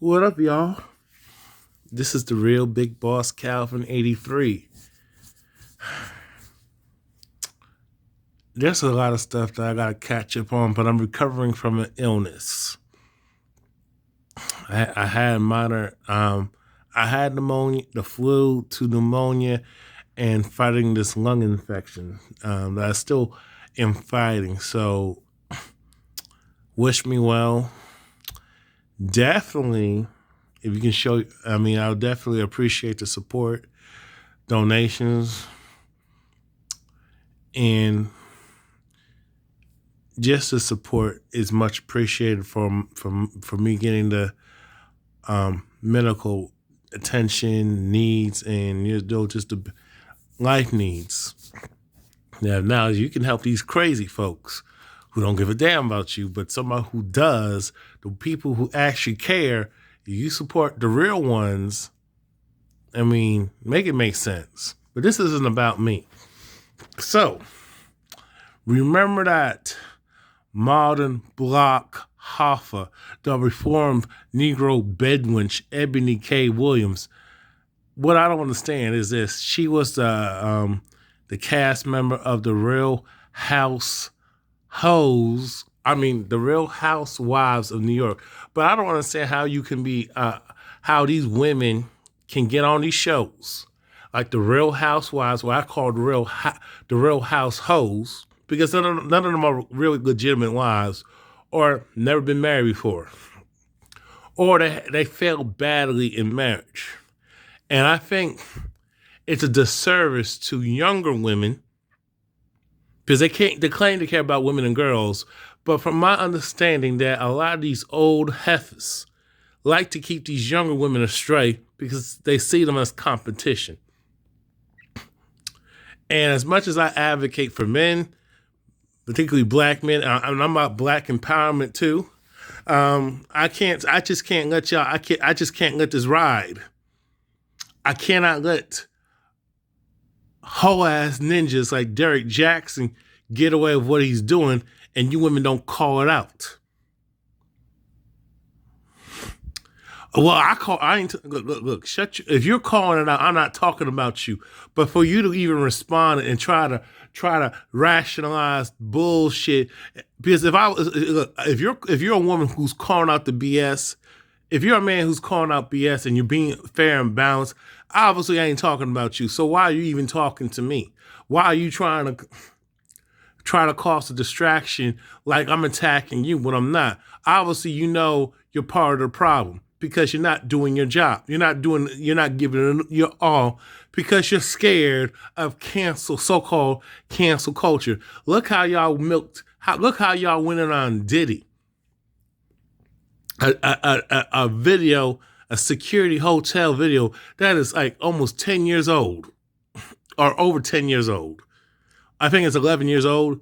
What up, y'all? This is the real Big Boss Calvin 83. There's a lot of stuff that I gotta catch up on, but I'm recovering from an illness. I had I had pneumonia, the flu to pneumonia, and fighting this lung infection that I still am fighting. So, wish me well. Definitely, if you can show, I'll definitely appreciate the support, donations, and just the support is much appreciated for me getting the medical attention needs and just the life needs. Now you can help these crazy folks who don't give a damn about you, but somebody who does, the people who actually care, you support the real ones. Make it make sense. But this isn't about me. So, remember that modern block Haffa, the reformed Negro bedwench Eboni K. Williams. What I don't understand is this: she was the cast member of the Real the Real Housewives of New York. But I don't understand how you can be, how these women can get on these shows like the Real Housewives, what I call the Real House hoes, because none of them are really legitimate wives, or never been married before, or they failed badly in marriage. And I think it's a disservice to younger women because they claim to care about women and girls, but from my understanding that a lot of these old heifers like to keep these younger women astray because they see them as competition. And as much as I advocate for men, particularly black men, I'm about black empowerment too. I just can't let this ride. I cannot let hoe-ass ninjas like Derek Jackson get away with what he's doing and you women don't call it out. Well, look, if you're calling it out, I'm not talking about you. But for you to even respond and try to rationalize bullshit, because if you're a woman who's calling out the BS, if you're a man who's calling out BS and you're being fair and balanced, obviously I ain't talking about you. So why are you even talking to me? Why are you trying to cause a distraction like I'm attacking you when I'm not? Obviously, you're part of the problem because you're not doing your job. You're not giving it your all because you're scared of so-called cancel culture. Look how y'all went in on Diddy. A video, a security hotel video that is like almost 10 years old or over 10 years old. I think it's 11 years old.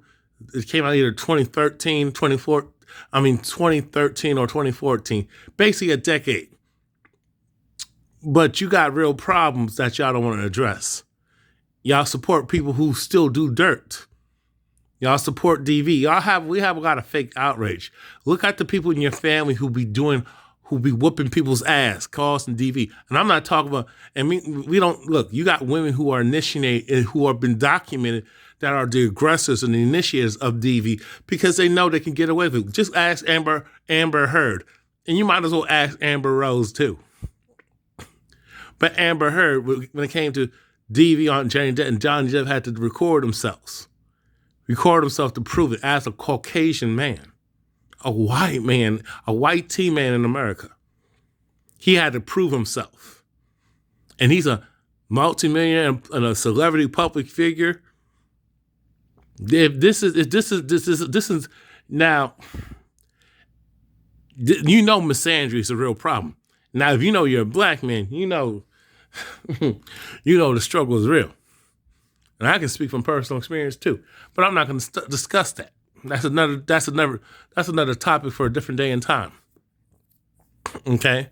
It came out either 2013 or 2014, basically a decade. But you got real problems that y'all don't want to address. Y'all support people who still do dirt. Y'all support DV. We have a lot of fake outrage. Look at the people in your family who be whooping people's ass, causing DV. And I'm not talking about, you got women who are initiated, who have been documented that are the aggressors and the initiators of DV because they know they can get away with it. Just ask Amber Heard. And you might as well ask Amber Rose too. But Amber Heard, when it came to DV on Johnny Depp, and Johnny Depp had to record himself to prove it as a Caucasian man, a white teen man in America. He had to prove himself. And he's a multimillionaire and a celebrity public figure. This is now, misandry is a real problem. Now, if you're a black man, the struggle is real. And I can speak from personal experience too, but I'm not going to discuss that. That's another topic for a different day and time. Okay?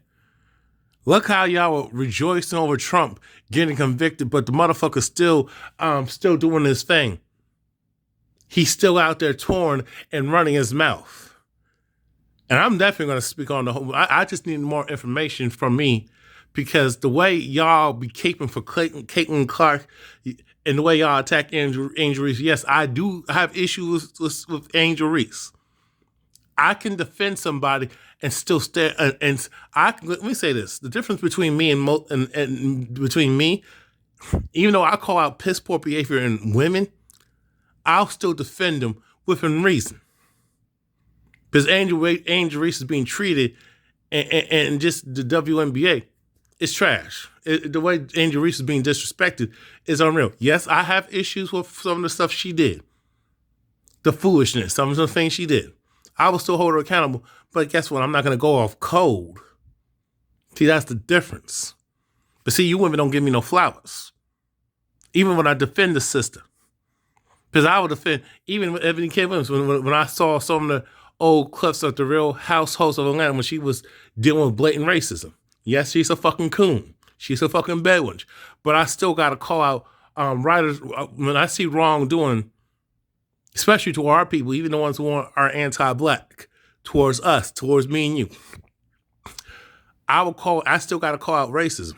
Look how y'all were rejoicing over Trump getting convicted, but the motherfucker's still doing his thing. He's still out there torn and running his mouth. And I'm definitely going to speak on the whole. I just need more information from me, because the way y'all be caping for Caitlin Clark and the way y'all attack Angel Reese, yes, I do have issues with Angel Reese. I can defend somebody and still stay. And let me say this: the difference between me and between me, even though I call out piss poor behavior in women, I'll still defend them within reason. Because Angel Reese is being treated, and just the WNBA, it's trash. The way Angel Reese is being disrespected is unreal. Yes, I have issues with some of the stuff she did. The foolishness, some of the things she did. I will still hold her accountable, but guess what? I'm not going to go off cold. See, that's the difference. But see, you women don't give me no flowers. Even when I defend the sister. Because I would defend, even with Eboni K. Williams, when I saw some of the old clips of the Real Households of Atlanta when she was dealing with blatant racism. Yes, she's a fucking coon. She's a fucking bedwench. But I still got to call out writers when I see wrongdoing, especially to our people, even the ones who are anti-black, towards us, towards me and you. I still got to call out racism.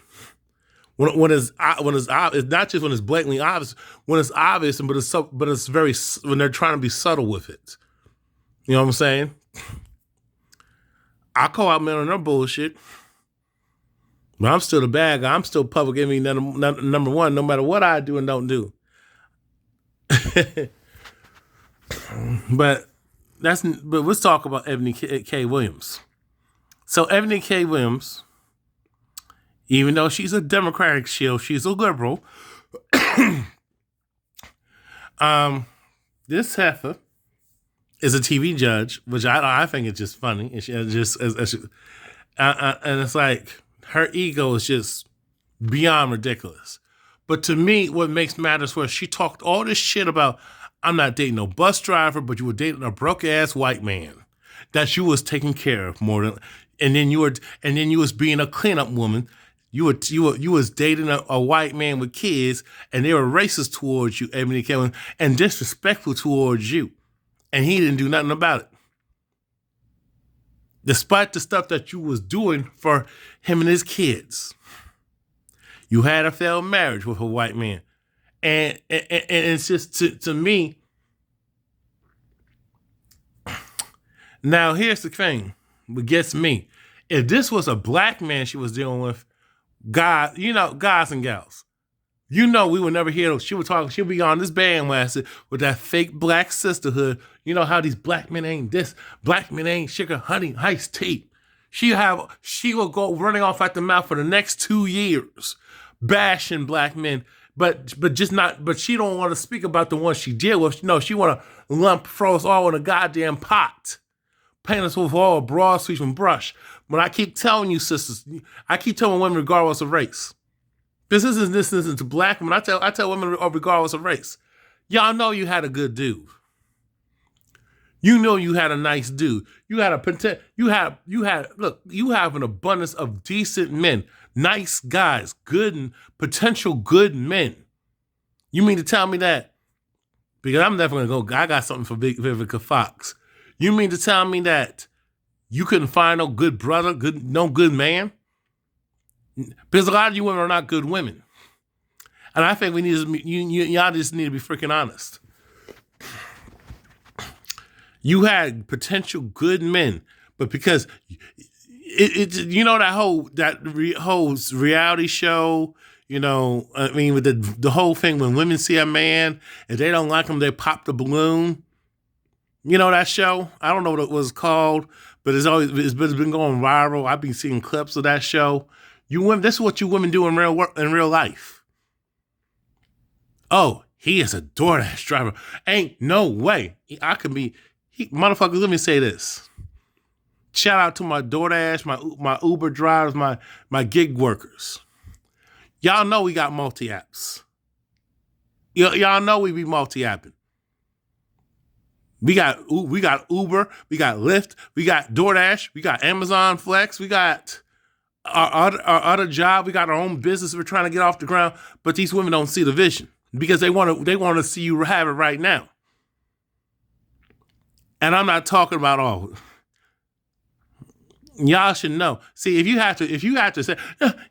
When it's not just when it's blatantly obvious, when it's obvious, but it's very, when they're trying to be subtle with it. You know what I'm saying? I call out men on their bullshit, but I'm still the bad guy. I'm still public enemy number one, no matter what I do and don't do. But let's talk about Eboni K. Williams. So Eboni K. Williams, even though she's a Democratic shield, she's a liberal. This heifer is a TV judge, which I think is just funny. And and it's like her ego is just beyond ridiculous. But to me, what makes matters was she talked all this shit about, I'm not dating no bus driver, but you were dating a broke ass white man that you was taking care of more than, and then you was being a cleanup woman. You was dating a white man with kids, and they were racist towards you, Eboni K. Williams, and disrespectful towards you. And he didn't do nothing about it. Despite the stuff that you was doing for him and his kids. You had a failed marriage with a white man. And it's just, to me, now here's the thing, what gets me. If this was a black man she was dealing with, guys and gals, we would never hear, she'll be on this bandwagon with that fake black sisterhood. You know how these black men ain't this, black men ain't sugar, honey, iced tea. She will go running off at the mouth for the next 2 years, bashing black men, but she don't want to speak about the ones she deal with. No, she want to throw us all in a goddamn pot, paint us with all a broad sweeping brush. But I keep telling you, sisters, I keep telling women regardless of race. This isn't to black women. I tell women regardless of race. Y'all know you had a good dude. You know you had a nice dude. You have an abundance of decent men, nice guys, good and potential good men. You mean to tell me that? Because I'm definitely gonna go. I got something for Vivica Fox. You mean to tell me that you couldn't find no good brother, no good man? Because a lot of you women are not good women. And I think y'all just need to be freaking honest. You had potential good men, but because that whole reality show, with the whole thing when women see a man, if they don't like him, they pop the balloon. You know that show? I don't know what it was called, but it's been going viral. I've been seeing clips of that show. You women, this is what you women do in real life. Oh, he is a DoorDash driver. Ain't no way. Motherfuckers, let me say this. Shout out to my DoorDash, my Uber drivers, my gig workers. Y'all know we got multi-apps. Y'all know we be multi-apping. We got Uber, we got Lyft, we got DoorDash, we got Amazon Flex, we got our other job, we got our own business we're trying to get off the ground, but these women don't see the vision because they want to see you have it right now. And I'm not talking about all. Y'all should know. See, if you have to say,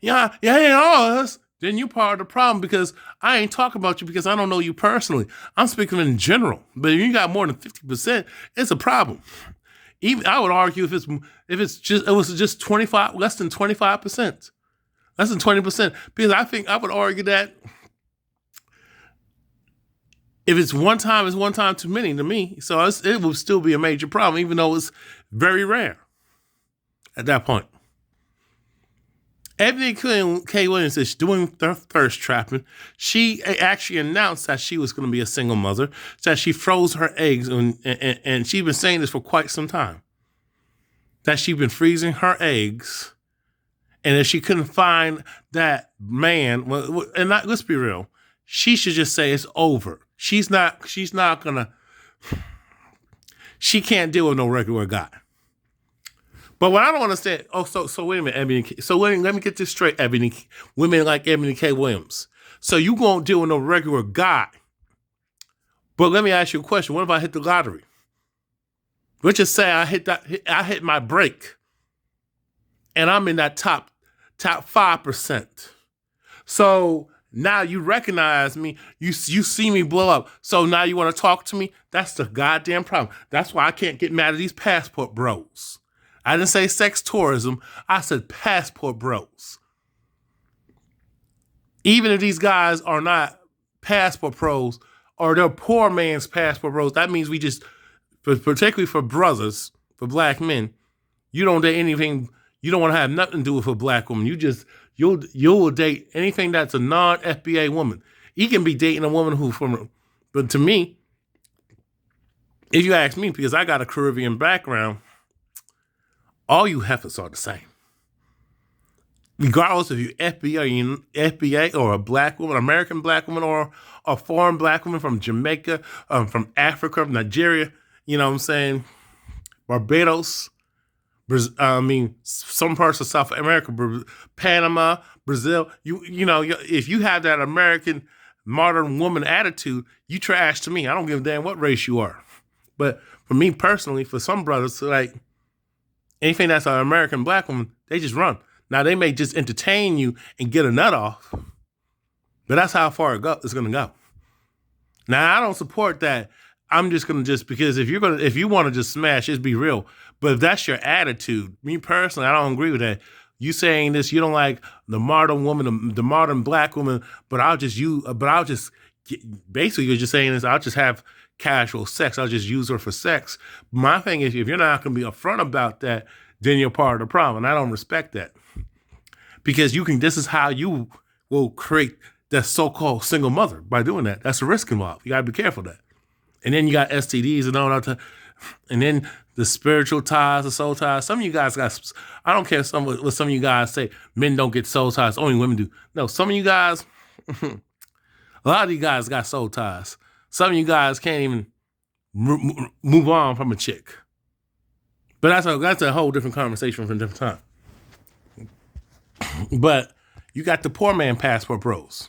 yeah, ain't all of us, then you're part of the problem because I ain't talking about you because I don't know you personally. I'm speaking in general. But if you got more than 50%, it's a problem. Even I would argue if it was just 25, less than 25%. Less than 20%. Because I would argue that if it's one time too many to me. So it would still be a major problem, even though it's very rare at that point. Ebony K. Williams is doing thirst trapping. She actually announced that she was going to be a single mother, that she froze her eggs, and she's been saying this for quite some time, that she's been freezing her eggs, and if she couldn't find that man, let's be real, she should just say it's over. She's not going to, she can't deal with no regular guy. But what I don't understand, so wait a minute, Ebony. So let me get this straight, Ebony. Women like Ebony K. Williams. So you won't deal with no regular guy. But let me ask you a question. What if I hit the lottery? Let's just say I hit my break, and I'm in that top 5%. So now you recognize me. You see me blow up. So now you want to talk to me? That's the goddamn problem. That's why I can't get mad at these passport bros. I didn't say sex tourism. I said passport bros. Even if these guys are not passport pros or they're poor man's passport bros, that means we just, particularly for brothers, for black men, you don't date anything, you don't want to have nothing to do with a black woman. You'll date anything that's a non-FBA woman. You can be dating a woman but to me, if you ask me, because I got a Caribbean background, all you heifers are the same. Regardless if you're FBA or a black woman, American black woman, or a foreign black woman from Jamaica, from Africa, Nigeria, you know what I'm saying? Barbados, some parts of South America, Panama, Brazil. You know, if you have that American modern woman attitude, you trash to me. I don't give a damn what race you are. But for me personally, for some brothers, like, anything that's an American black woman, they just run. Now, they may just entertain you and get a nut off, but that's how far it's going to go. Now, I don't support that. I'm just going to because if you want to just smash, just be real. But if that's your attitude, me personally, I don't agree with that. You saying this, you don't like the modern woman, the modern black woman, basically you're just saying this, I'll just have casual sex. I'll just use her for sex. My thing is, if you're not going to be upfront about that, then you're part of the problem. And I don't respect that. Because this is how you will create that so-called single mother by doing that. That's a risk involved. You got to be careful of that. And then you got STDs and all that. And then the spiritual ties, the soul ties. Some of you guys I don't care what some of you guys say, men don't get soul ties, only women do. No, some of you guys, a lot of you guys got soul ties. Some of you guys can't even move on from a chick. But that's a whole different conversation from a different time. But you got the poor man passport bros.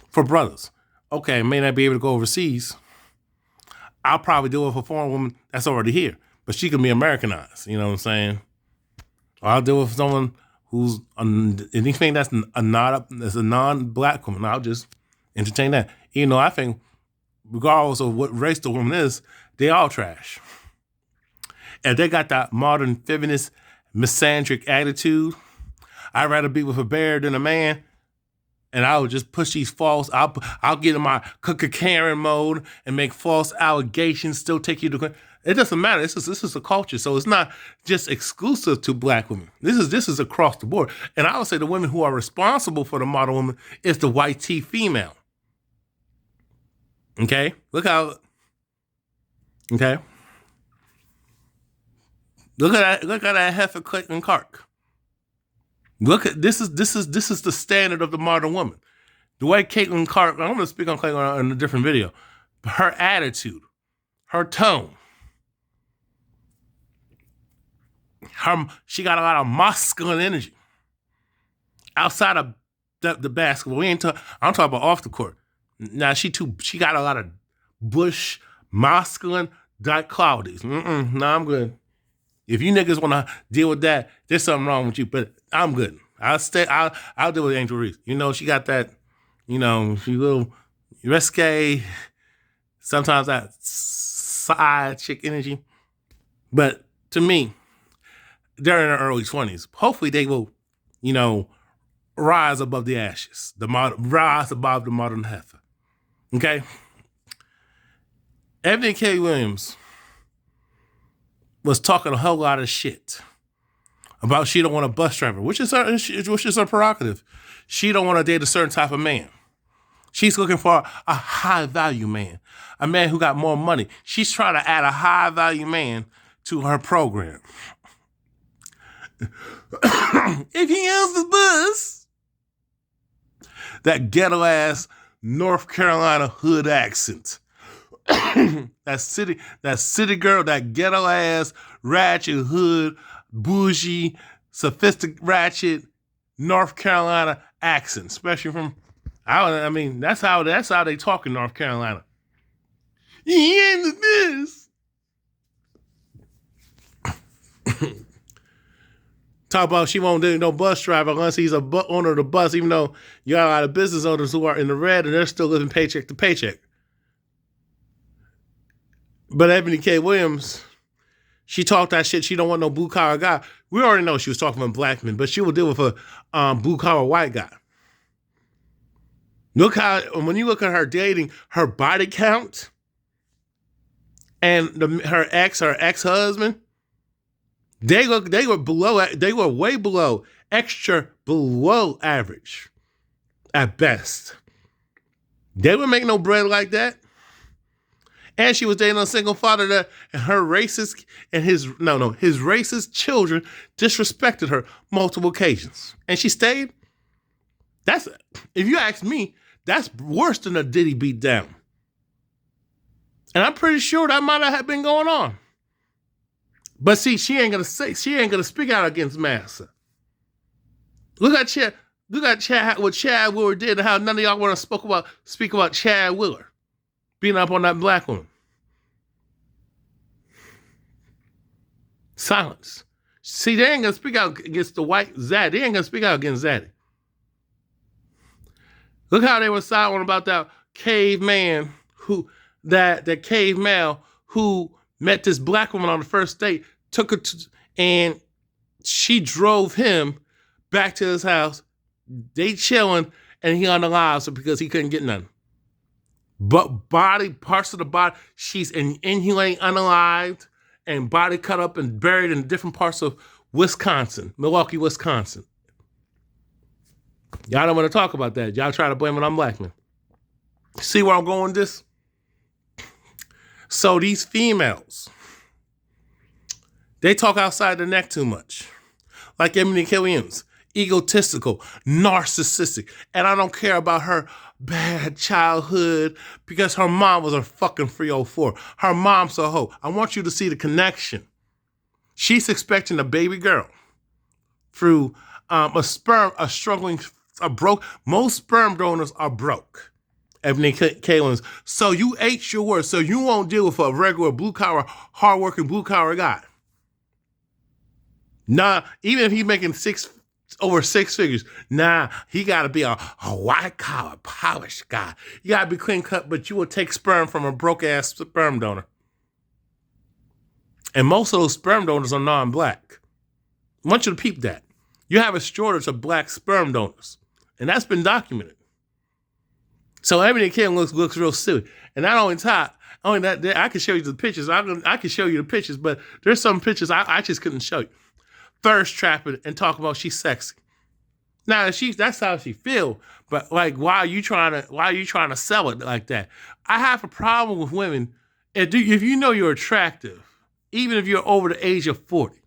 For brothers. Okay, may not be able to go overseas. I'll probably do it for a foreign woman that's already here. But she can be Americanized. You know what I'm saying? Or I'll do it for someone who's anything that's a non-black woman. I'll just entertain that. Even though I think, regardless of what race the woman is, they all trash. And they got that modern feminist, misandric attitude. I'd rather be with a bear than a man. And I would just push these false, I'll get in my Karen mode and make false allegations, still take you to, it doesn't matter. This is a culture. So it's not just exclusive to black women. This is across the board. And I would say the women who are responsible for the modern woman is the white tea female. Okay? Look at that heifer Clayton Clark. Look at this is the standard of the modern woman. The way Caitlin Clark, I'm going to speak on Caitlin in a different video. Her attitude, her tone, she got a lot of masculine energy. Outside of the basketball, I'm talking about off the court. Now she got a lot of bush masculine qualities. No, I'm good. If you niggas want to deal with that, there's something wrong with you. But I'm good. I'll deal with Angel Reese. You know, she got that. You know, she little risque. Sometimes that side chick energy. But to me, they're in their early 20s. Hopefully, they will, you know, rise above the ashes. Rise above the modern heifer. Okay. Eboni K. Williams was talking a whole lot of shit about she don't want a bus driver, which is her prerogative. She don't want to date a certain type of man. She's looking for a high value man, a man who got more money. She's trying to add a high value man to her program. If he owns the bus, that ghetto ass North Carolina hood accent. that city girl, that ghetto ass, ratchet hood, bougie, sophisticated, ratchet North Carolina accent, especially from, I mean, that's how they talk in North Carolina. He ain't the bus. Talk about she won't do no bus driver unless he's a owner of the bus, even though you got a lot of business owners who are in the red and they're still living paycheck to paycheck. But Eboni K. Williams, she talked that shit. She don't want no blue collar guy. We already know she was talking about black men, but she will deal with a blue collar white guy. Look how, when you look at her dating, her body count and her ex-husband, they were way below, extra below average at best. They would make no bread like that. And she was dating a single father that her racist and his racist children disrespected her multiple occasions. And she stayed. That's, if you ask me, that's worse than a Diddy beat down. And I'm pretty sure that might have been going on. But see, she ain't gonna speak out against Massa. Look at Chad, what Chad Willer did and how none of y'all want to speak about Chad Willer beating up on that black woman. Silence. See, they ain't gonna speak out against the white Zaddy. They ain't gonna speak out against Zaddy. Look how they were silent about that caveman that cave male who met this black woman on the first date, took her and she drove him back to his house. They chilling and he unalive because he couldn't get nothing. But parts of the body, she's inhumane, unalived, and body cut up and buried in different parts of Wisconsin, Milwaukee, Wisconsin. Y'all don't want to talk about that. Y'all try to blame it on black men. See where I'm going with this? So these females, they talk outside their neck too much. Like Eboni K. Williams, egotistical, narcissistic. And I don't care about her bad childhood because her mom was a fucking 304. Her mom's a hoe. I want you to see the connection. She's expecting a baby girl through most sperm donors are broke. Eboni K. Williams. So you ate your words. So you won't deal with a regular blue-collar, hard-working blue-collar guy. Nah, even if he's making over six figures, nah, he got to be a white-collar, polished guy. You got to be clean-cut, but you will take sperm from a broke-ass sperm donor. And most of those sperm donors are non-black. I want you to peep that. You have a shortage of black sperm donors, and that's been documented. So Eboni K. looks real silly. And not only that, I can show you the pictures. I can show you the pictures, but there's some pictures I just couldn't show you. Thirst trapping and talk about she's sexy. Now that's how she feel, but like, why are you trying to sell it like that? I have a problem with women. If you know you're attractive, even if you're over the age of 40,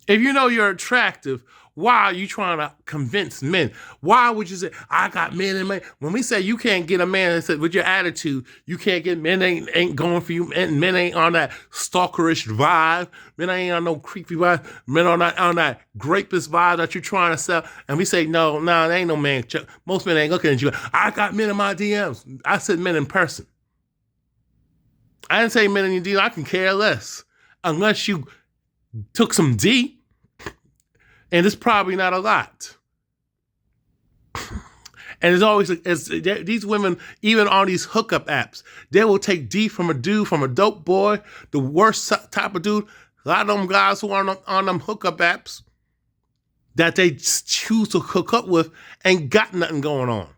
if you know you're attractive, why are you trying to convince men? Why would you say, I got men and men? When we say you can't get a man that said with your attitude, you can't get men ain't going for you, and men ain't on that stalkerish vibe, men ain't on no creepy vibe, men on that rapist vibe that you're trying to sell. And we say, no, there ain't no man. Most men ain't looking at you. I got men in my DMs. I said men in person. I didn't say men in your DMs. I can care less. Unless you took some D, and it's probably not a lot. And it's always these women, even on these hookup apps, they will take D from a dude, from a dope boy, the worst type of dude. A lot of them guys who are on them hookup apps that they choose to hook up with ain't got nothing going on.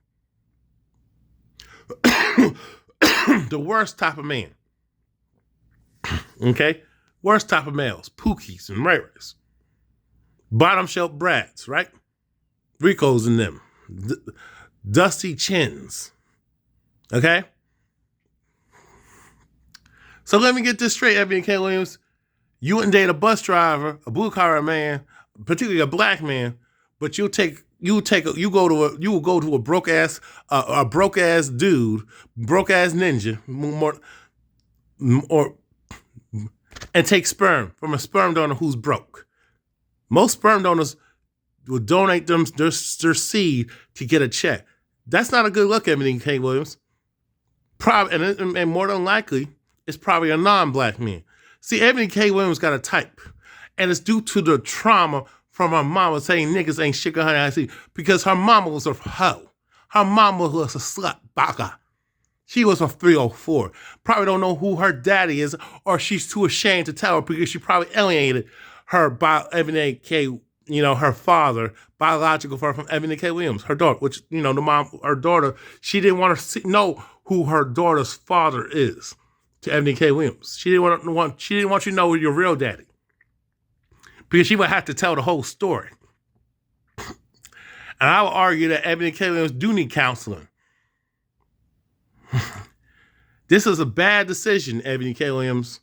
The worst type of man. Okay? Worst type of males. Pookies and Rares. Bottom shelf brats, right? Ricos and them. Dusty chins. Okay? So let me get this straight, Eboni K. Williams. You wouldn't date a bus driver, a blue collar man, particularly a black man, but you will go to a broke ass dude, broke ass ninja, and take sperm from a sperm donor who's broke. Most sperm donors will donate their seed to get a check. That's not a good look, Eboni K. Williams. And more than likely, it's probably a non-black man. See, Eboni K. Williams got a type, and it's due to the trauma from her mama saying niggas ain't shit, honey, I see, because her mama was a hoe. Her mama was a slut baka. She was a 304. Probably don't know who her daddy is, or she's too ashamed to tell her because she probably alienated her by Eboni K. Her father, biological father from Eboni K. Williams, her daughter, which, her daughter, she didn't want to know who her daughter's father is to Eboni K. Williams. She didn't want you to know your real daddy, because she would have to tell the whole story. And I would argue that Eboni K. Williams do need counseling. This is a bad decision, Eboni K. Williams.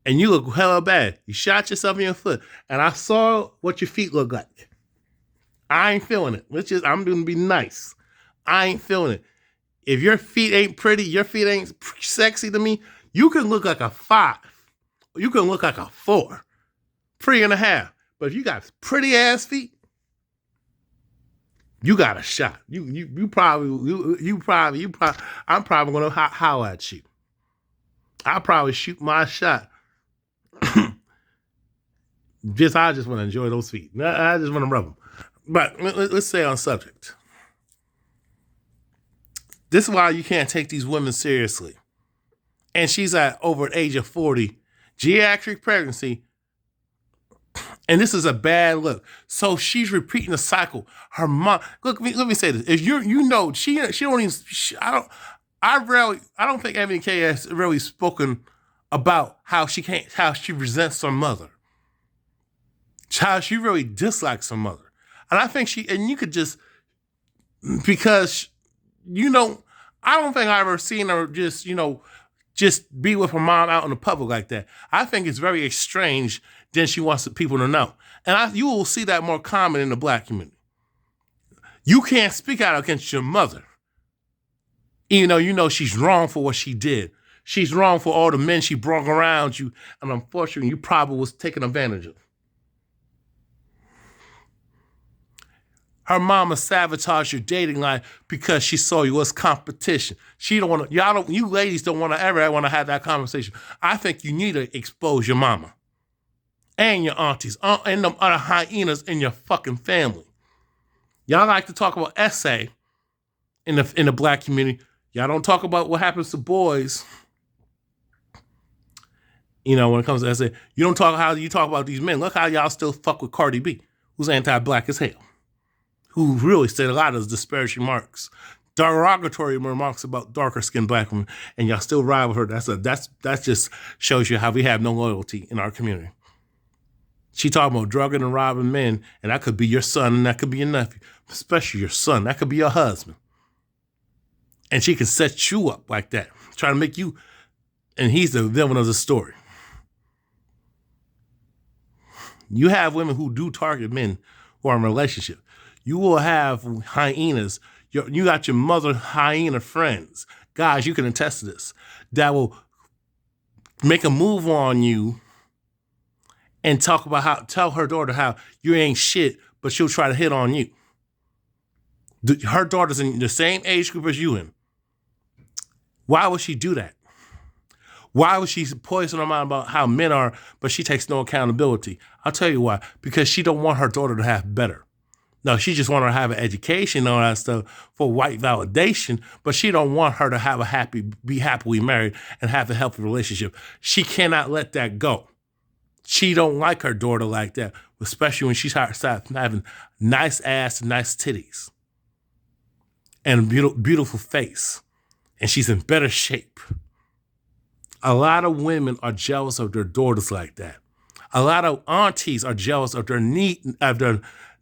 And you look hella bad. You shot yourself in your foot. And I saw what your feet look like. I ain't feeling it. I'm going to be nice. I ain't feeling it. If your feet ain't pretty, your feet ain't sexy to me, you can look like a 5. You can look like a 4. 3.5. But if you got pretty ass feet, you got a shot. I'm probably going to howl at you. I'll probably shoot my shot. I just want to enjoy those feet. I just want to rub them. But let's stay on subject. This is why you can't take these women seriously. And she's at over the age of 40, geriatric pregnancy, and this is a bad look. So she's repeating the cycle. Her mom. Look, let me say this. If she don't even. I don't think Eboni K has really spoken about how she resents her mother, how she really dislikes her mother. And I think you could just, because, I don't think I've ever seen her just be with her mom out in the public like that. I think it's very strange than she wants people to know. And you will see that more common in the black community. You can't speak out against your mother, even though she's wrong for what she did. She's wrong for all the men she brought around you, and unfortunately, you probably was taken advantage of. Her mama sabotaged your dating life because she saw you as competition. She don't want to. You ladies don't want to ever want to have that conversation. I think you need to expose your mama and your aunties and them other hyenas in your fucking family. Y'all like to talk about essay in the black community. Y'all don't talk about what happens to boys. When it comes to essay, you don't talk how you talk about these men. Look how y'all still fuck with Cardi B, who's anti-black as hell, who really said a lot of disparaging remarks, derogatory remarks about darker skinned black women, and y'all still ride with her. That just shows you how we have no loyalty in our community. She talking about drugging and robbing men, and that could be your son, and that could be your nephew, especially your son. That could be your husband. And she can set you up like that, trying to make you, and he's the villain of the story. You have women who do target men who are in a relationship. You will have hyenas. You got your mother hyena friends. Guys, you can attest to this. That will make a move on you and tell her daughter how you ain't shit, but she'll try to hit on you. Her daughter's in the same age group as you in. Why would she do that? Why would she poison her mind about how men are, but she takes no accountability? I'll tell you why. Because she don't want her daughter to have better. No, she just want her to have an education and all that stuff for white validation, but she don't want her to have be happily married and have a healthy relationship. She cannot let that go. She don't like her daughter like that, especially when she starts having nice ass and nice titties and a beautiful face, and she's in better shape. A lot of women are jealous of their daughters like that. A lot of aunties are jealous of their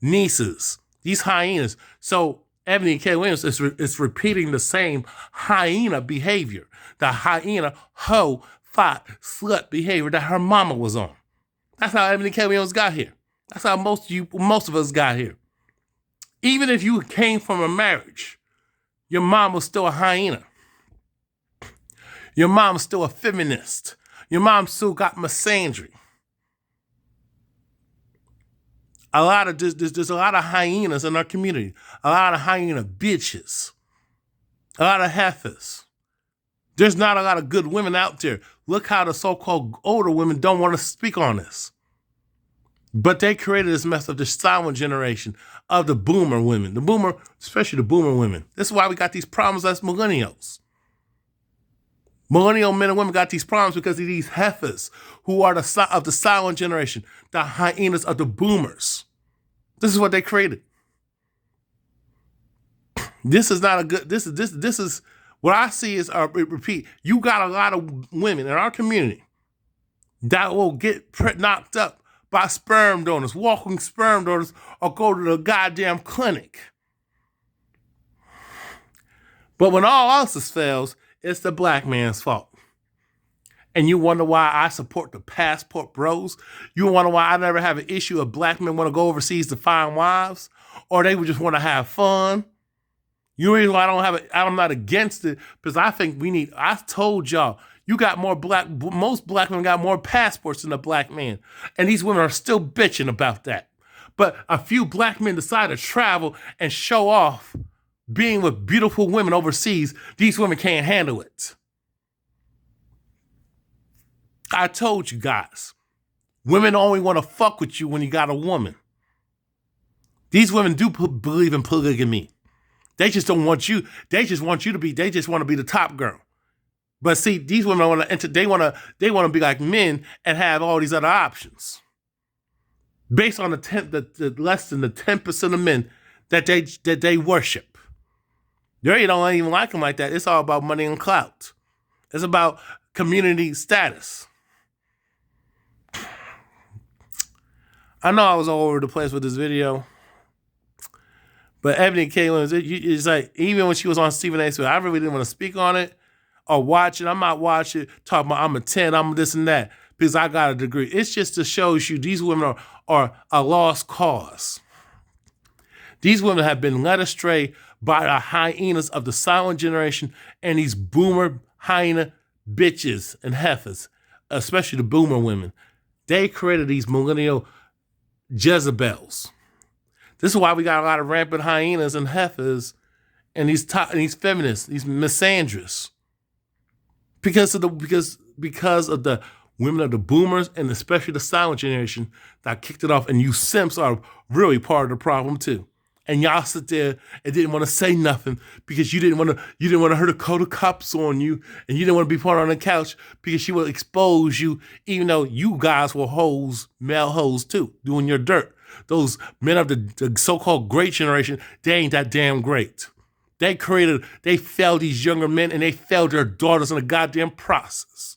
nieces, these hyenas. So Eboni K. Williams is repeating the same hyena behavior, the hyena, hoe, fight, slut behavior that her mama was on. That's how Eboni K. Williams got here. That's how most of us got here. Even if you came from a marriage, your mom was still a hyena. Your mom's still a feminist. Your mom still got misandry. There's a lot of hyenas in our community. A lot of hyena bitches. A lot of heifers. There's not a lot of good women out there. Look how the so-called older women don't want to speak on this. But they created this mess of the silent generation of the boomer women. Especially the boomer women. This is why we got these problems as millennials. Millennial men and women got these problems because of these heifers who are of the silent generation, the hyenas of the boomers. This is what they created. This is not a good, this is what I see is, repeat, you got a lot of women in our community that will get knocked up by sperm donors, walking sperm donors, or go to the goddamn clinic. But when all else fails, it's the black man's fault. And you wonder why I support the passport bros? You wonder why I never have an issue of black men want to go overseas to find wives? Or they would just want to have fun? You reason why I'm not against it, because I think I told y'all, most black men got more passports than a black man. And these women are still bitching about that. But a few black men decide to travel and show off being with beautiful women overseas. These women can't handle it. I told you guys, women only want to fuck with you when you got a woman. These women do believe in polygamy. They just don't want you. They just want to be the top girl. But see, these women want to they want to be like men and have all these other options. Based on the less than the 10% of men that they worship. They don't even like them like that. It's all about money and clout. It's about community status. I know I was all over the place with this video, but Eboni K. Williams, it's like, even when she was on Stephen A. Smith, I really didn't want to speak on it or watch it. I'm not watching, talking about I'm a 10, I'm this and that, because I got a degree. It's just to show you these women are a lost cause. These women have been led astray by the hyenas of the silent generation and these boomer hyena bitches and heifers, especially the boomer women. They created these millennial Jezebels. This is why we got a lot of rampant hyenas and heifers and these feminists, these misandrists. Because of the women of the boomers and especially the silent generation that kicked it off. And you simps are really part of the problem too. And y'all sit there and didn't want to say nothing because you didn't want her to call the cops on you, and you didn't want to be part on the couch because she would expose you, even though you guys were hoes, male hoes too, doing your dirt. Those men of the so-called great generation, they ain't that damn great. They failed these younger men and they failed their daughters in the goddamn process.